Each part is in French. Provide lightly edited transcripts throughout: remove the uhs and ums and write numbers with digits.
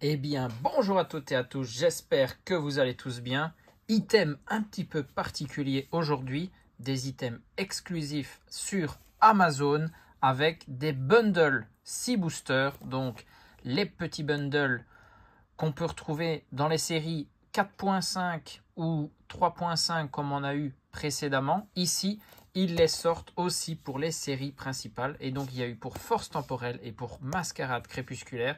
Eh bien, bonjour à toutes et à tous, j'espère que vous allez tous bien. Item un petit peu particulier aujourd'hui, des items exclusifs sur Amazon avec des bundles 6 boosters, donc les petits bundles qu'on peut retrouver dans les séries 4.5 ou 3.5 comme on a eu précédemment. Ici, ils les sortent aussi pour les séries principales. Et donc, il y a eu pour Force Temporelle et pour Mascarade Crépusculaire.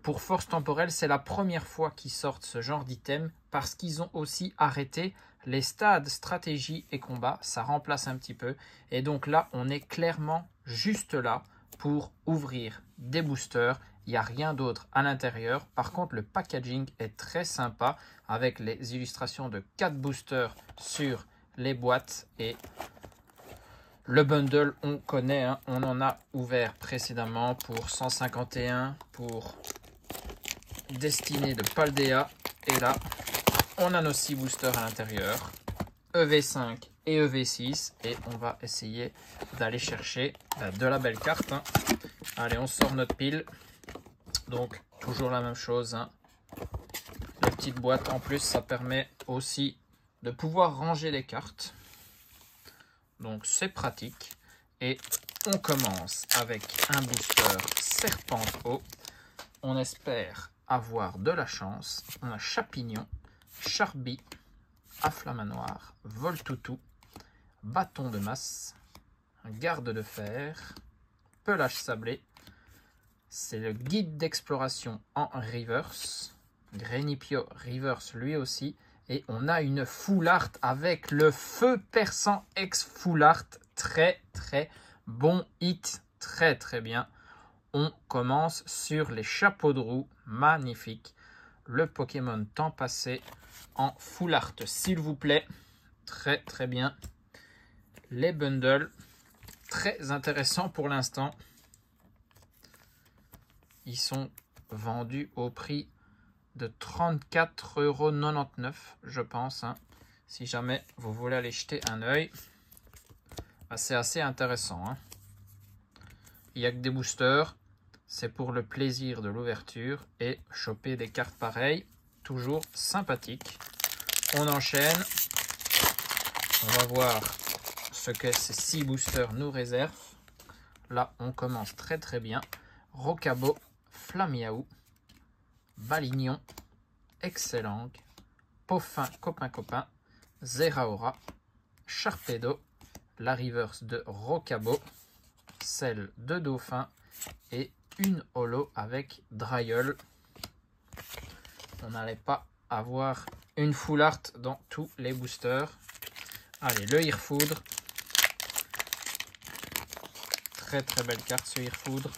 Pour Force Temporelle, c'est la première fois qu'ils sortent ce genre d'item parce qu'ils ont aussi arrêté les stades stratégie et combat. Ça remplace un petit peu. Et donc là, on est clairement juste là pour ouvrir des boosters. Il n'y a rien d'autre à l'intérieur. Par contre, le packaging est très sympa avec les illustrations de 4 boosters sur les boîtes. Et le bundle, on connaît, hein, on en a ouvert précédemment pour 151 pour Destinée de Paldea. Et là, on a nos 6 boosters à l'intérieur, EV5 et EV6. Et on va essayer d'aller chercher de la belle carte. Hein. Allez, on sort notre pile. Donc, toujours la même chose. Hein. La petite boîte, en plus, ça permet aussi de pouvoir ranger les cartes. Donc, c'est pratique. Et on commence avec un booster Serpentreau. On espère avoir de la chance. On a Chapignon, Charby, Afflamanoir, Voltoutou, Bâton de masse, Garde de fer, Pelage sablé. C'est le guide d'exploration en reverse. Grenipio reverse lui aussi. Et on a une full art avec le feu perçant ex full art. Très très bon hit. Très très bien. On commence sur les chapeaux de roue. Magnifique. Le Pokémon temps passé en full art, s'il vous plaît. Très très bien. Les bundles. Très intéressants pour l'instant. Ils sont vendus au prix de 34,99 €, je pense. Hein. Si jamais vous voulez aller jeter un œil, c'est assez intéressant. Hein. Il n'y a que des boosters. C'est pour le plaisir de l'ouverture. Et choper des cartes pareilles, toujours sympathique. On enchaîne. On va voir ce que ces 6 boosters nous réservent. Là, on commence très très bien. Rocabo, Flamiaou, Balignon, Excellang, Poffin Copain, Zeraora, Sharpedo, la reverse de Rocabo, celle de Dauphin et une holo avec Dryol. On n'allait pas avoir une full art dans tous les boosters. Allez, le Irfoudre. Très très belle carte ce Irfoudre.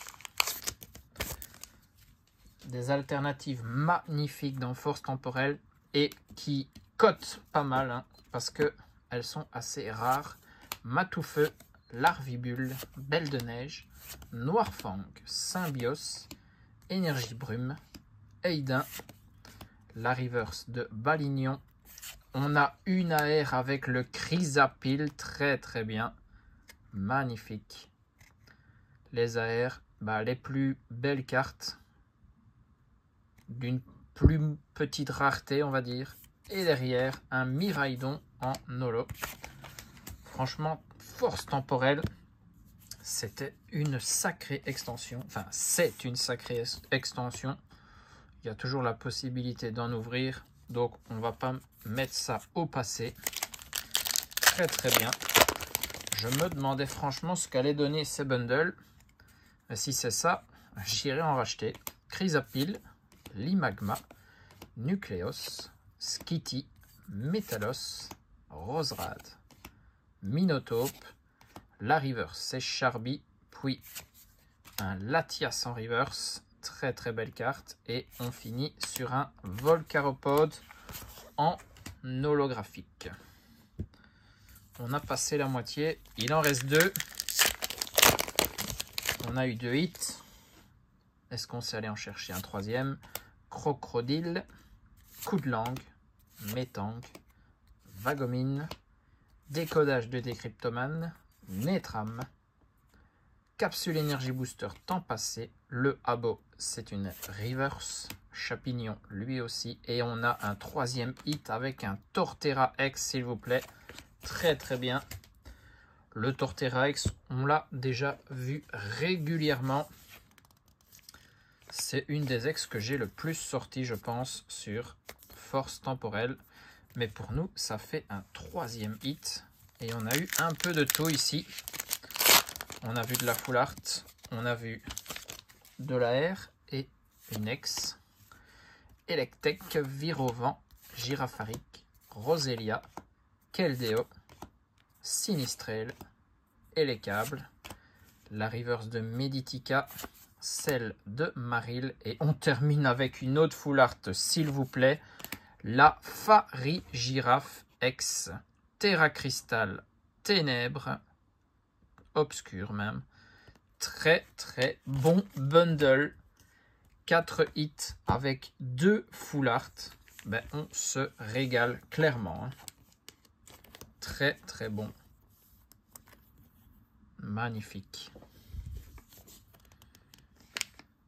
Des alternatives magnifiques dans Force Temporelle et qui cotent pas mal hein, parce qu'elles sont assez rares. Matoufeu, Larvibule, Belle de Neige, Noirfang, Symbios, Énergie Brume, Eidin, la reverse de Balignon. On a une AR avec le Chrysapile, très très bien, magnifique. Les AR, les plus belles cartes d'une plus petite rareté, on va dire. Et derrière, un Miraidon en holo. Franchement, Force Temporelle, c'était une sacrée extension. Enfin, c'est une sacrée extension. Il y a toujours la possibilité d'en ouvrir. Donc, on va pas mettre ça au passé. Très, très bien. Je me demandais franchement ce qu'allait donner ces bundles. Mais si c'est ça, j'irai en racheter. Chrysapile, Limagma, Nucleos, Skitty, Métalos, Roserade, Minotaure, la reverse c'est Charby, puis un Latias en reverse, très très belle carte, et on finit sur un Volcaropode en holographique. On a passé la moitié, il en reste 2. On a eu 2 hits. Est-ce qu'on s'est allé en chercher un troisième? Crocodile, Coup de langue, Métang, Vagomine, Décodage de Décryptomane, Netram, Capsule Énergie Booster temps passé, le Abo c'est une reverse. Chapignon lui aussi. Et on a un troisième hit avec un Torterra X, s'il vous plaît. Très très bien. Le Torterra X, on l'a déjà vu régulièrement. C'est une des ex que j'ai le plus sorti, je pense, sur Force Temporelle. Mais pour nous, ça fait un troisième hit. Et on a eu un peu de tout ici. On a vu de la Full Art, on a vu de la R et une ex. Electek, Virovent, Girapharic, Roselia, Keldeo, Sinistrel et les câbles. La reverse de Meditica, celle de Maril. Et on termine avec une autre Full Art, s'il vous plaît. La Farigiraf X, Terra Cristal, Ténèbres, Obscur même. Très très bon bundle. 4 hits avec 2 Full Art. Ben, on se régale clairement. Hein. Très très bon. Magnifique.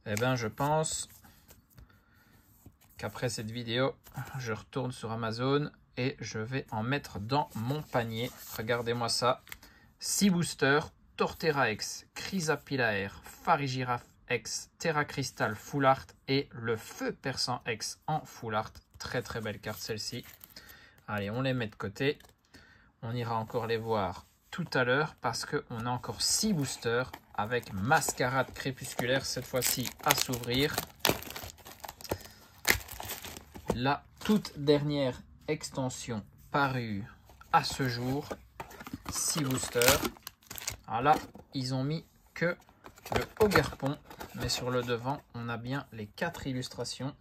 Eh ben, je pense qu'après cette vidéo, je retourne sur Amazon et je vais en mettre dans mon panier. Regardez-moi ça. 6 boosters, Torterra X, Chrysapilaire, Farigiraf X, Terra Crystal Full Art et le Feu Perçant X en Full Art. Très très belle carte celle-ci. Allez, on les met de côté. On ira encore les voir tout à l'heure parce qu'on a encore 6 boosters avec Mascarade Crépusculaire cette fois-ci à s'ouvrir. La toute dernière extension parue à ce jour. 6 boosters. Alors là, ils ont mis que le Ogerpon, mais sur le devant, on a bien les 4 illustrations.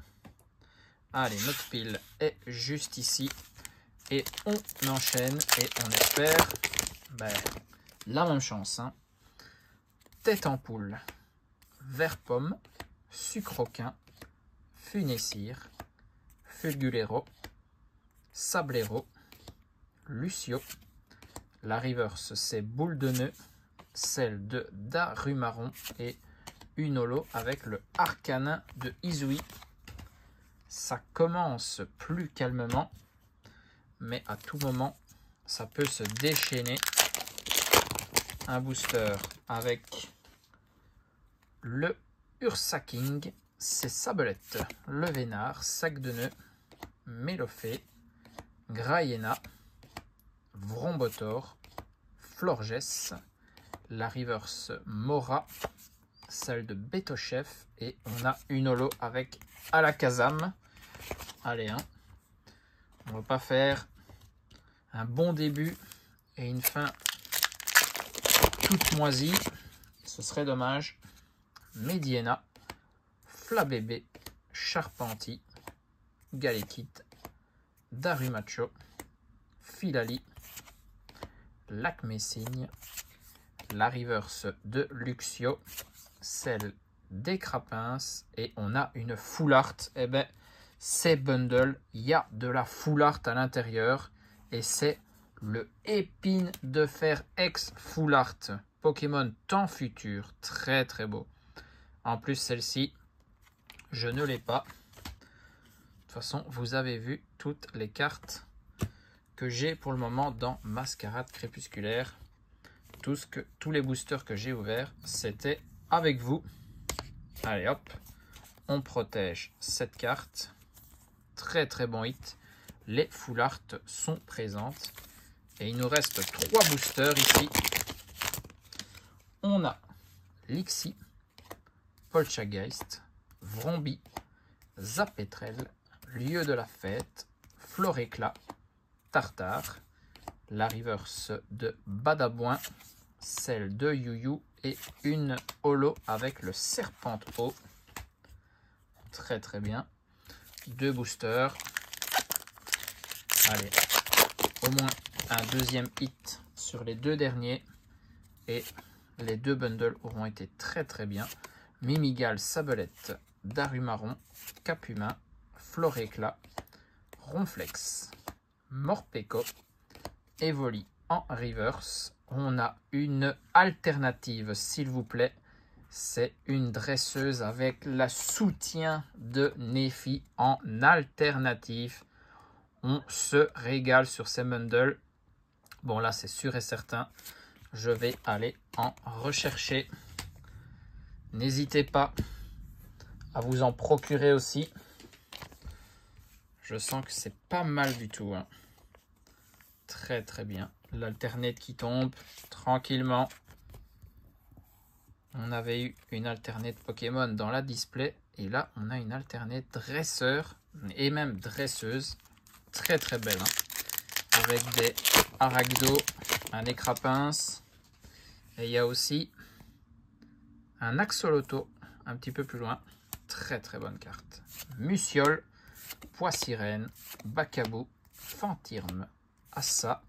Allez, notre pile est juste ici. Et on enchaîne et on espère la même chance. Hein. Tête en poule, vert pomme, sucroquin, funessire, fulgulero, sablero, lucio. La reverse, c'est boule de nœud, celle de Darumaron et une holo avec le Arcanin de Izui. Ça commence plus calmement, mais à tout moment, ça peut se déchaîner. Un booster avec le Ursaking, c'est Sablette, le Vénard, Sac de nœud, Mélofée, Graiena, Vrombotor, Florges, la reverse Mora, celle de Betochef et on a une holo avec Alakazam. Allez, hein. On va pas faire un bon début et une fin toute moisie. Ce serait dommage. Mediena, Flabébé, Charpenti, Galekite, Darumacho, Filali, Lacmessigne, la reverse de Luxio, celle des Crapins et on a une Full Art. Eh ben, c'est bundle, il y a de la Full Art à l'intérieur et c'est le Épine de Fer X Full Art Pokémon Temps Futur. Très très beau. En plus, celle-ci, je ne l'ai pas. De toute façon, vous avez vu toutes les cartes que j'ai pour le moment dans Mascarade Crépusculaire. Tous les boosters que j'ai ouverts, c'était avec vous. Allez hop, on protège cette carte. Très très bon hit. Les Full Art sont présentes. Et il nous reste 3 boosters ici. On a Lixie, Polchageist, Vrombi, Zapetrel, Lieu de la Fête, Floréclat, Tartare, la reverse de Badabouin, celle de Youyou et une holo avec le Serpentreau. Très très bien. 2 boosters. Allez, au moins un deuxième hit sur les 2 derniers. Et les 2 bundles auront été très très bien. Mimigal, Sablette, Darumaron, Capumin, Floréclat, Ronflex, Morpeko, Evoli en reverse. On a une alternative, s'il vous plaît. C'est une dresseuse avec le soutien de Nefi en alternative. On se régale sur ces bundles. Bon, là, c'est sûr et certain. Je vais aller en rechercher. N'hésitez pas à vous en procurer aussi. Je sens que c'est pas mal du tout, hein. Très, très bien. L'alternate qui tombe tranquillement. On avait eu une alternate Pokémon dans la display. Et là, on a une alternate dresseur et même dresseuse. Très très belle. Hein. Avec des Aragdo, un écrapince. Et il y a aussi un Axoloto un petit peu plus loin. Très très bonne carte. Muciole, Poissirène, Bacabou, Fantirme, Assa,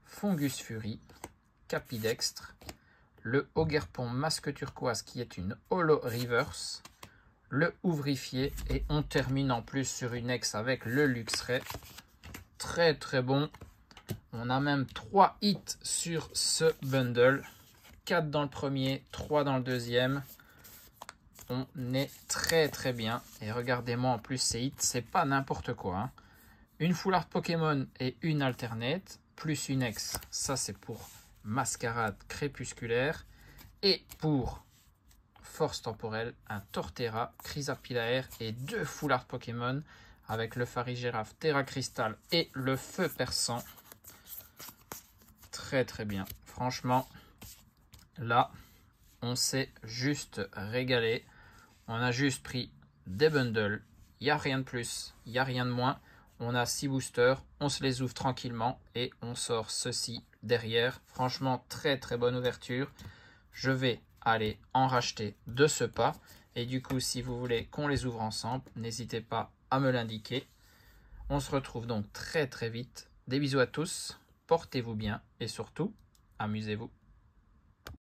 Fungus Fury, Capidextre. Le Ogerpon masque turquoise qui est une holo reverse, le ouvrifié et on termine en plus sur une ex avec le Luxray. Très très bon. On a même 3 hits sur ce bundle. 4 dans le premier, 3 dans le deuxième. On est très très bien. Et regardez-moi en plus ces hits, c'est pas n'importe quoi. Hein. Une full art Pokémon et une alternate, plus une ex. Ça c'est pour Mascarade crépusculaire. Et pour force temporelle, un Torterra, Chrysapilaire et 2 full art Pokémon avec le Farigiraf, Terra Cristal et le Feu Perçant. Très très bien. Franchement, là, on s'est juste régalé. On a juste pris des bundles. Il n'y a rien de plus, il n'y a rien de moins. On a 6 boosters, on se les ouvre tranquillement et on sort ceci derrière. Franchement, très très bonne ouverture. Je vais aller en racheter de ce pas. Et du coup, si vous voulez qu'on les ouvre ensemble, n'hésitez pas à me l'indiquer. On se retrouve donc très très vite. Des bisous à tous, portez-vous bien et surtout, amusez-vous.